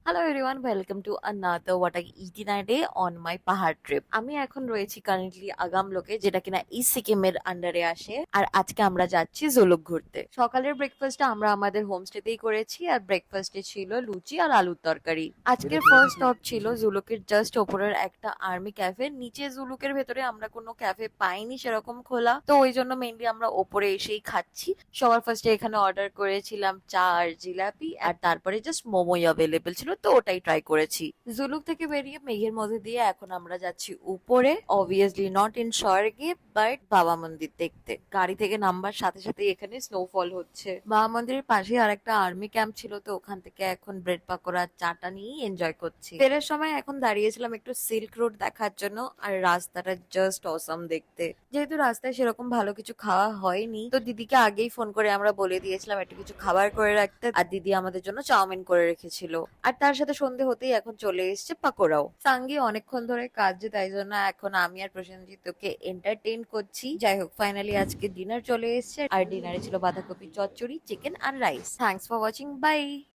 Hello everyone, welcome to another what I it in a day on my পাহাড় trip. আমি এখন রয়েছি currently আগামলোকে, যেটা কিনা ইস্ট সিকিমের আন্ডারে আসে। আর আজকে আমরা যাচ্ছি জুলুক ঘুরতে। সকালের ব্রেকফাস্টটা আমরা আমাদের হোমস্টেতেই করেছি, আর ব্রেকফাস্টে ছিল লুচি আর আলুর তরকারি। আজকের ফার্স্ট স্টপ ছিল জুলুকের জাস্ট ওপরের একটা আর্মি ক্যাফে। নিচে জুলুকের ভেতরে আমরা কোনো ক্যাফে পাইনি সেরকম খোলা, তো ওই জন্য মেইনলি আমরা ওপরে এসেই খাচ্ছি। সবার ফার্স্টে এখানে অর্ডার করেছিলাম চা আর জিলাপি, আর তারপরে জাস্ট মোমোই অ্যাভেলেবেল ছিল, তো ওটাই ট্রাই করেছি। জুলুক থেকে বেরিয়ে মেঘের মধ্যে দিয়ে এখন আমরা যাচ্ছি উপরে, অবভিয়াসলি নট ইন স্বর্গে বাট বাবা মন্দির দেখতে। গাড়ি থেকে নামবার সাথে সাথে এখানে স্নোফল হচ্ছে। বাবা মন্দিরের পাশে আর একটা আর্মি ক্যাম্প ছিল, তো ওখান থেকে এখন ব্রেড পাকোড়া চাটা নিয়েই এনজয় করছি। ফেরার সময় এখন দাঁড়িয়েছিলাম একটু সিল্ক রোড দেখার জন্য, আর রাস্তাটা জাস্ট অসম দেখতে। যেহেতু রাস্তায় সেরকম ভালো কিছু খাওয়া হয়নি, তো দিদিকে আগেই ফোন করে আমরা বলে দিয়েছিলাম একটু কিছু খাবার করে রাখতে, আর দিদি আমাদের জন্য চাউমিন করে রেখেছিল। আর তার সাথে সন্ধে হতেই এখন চলে এসেছে পাকোড়াও। সাঙ্গি অনেকক্ষণ ধরে কাজে, তাই জন্য এখন আমি আর প্রসেনজিৎ ওকে এন্টারটেইন করছি। যাই হোক, ফাইনালি আজকে ডিনার চলে এসেছে, আর ডিনারে ছিল বাঁধাকপি চচ্চড়ি, চিকেন আর rice. Thanks for watching, by.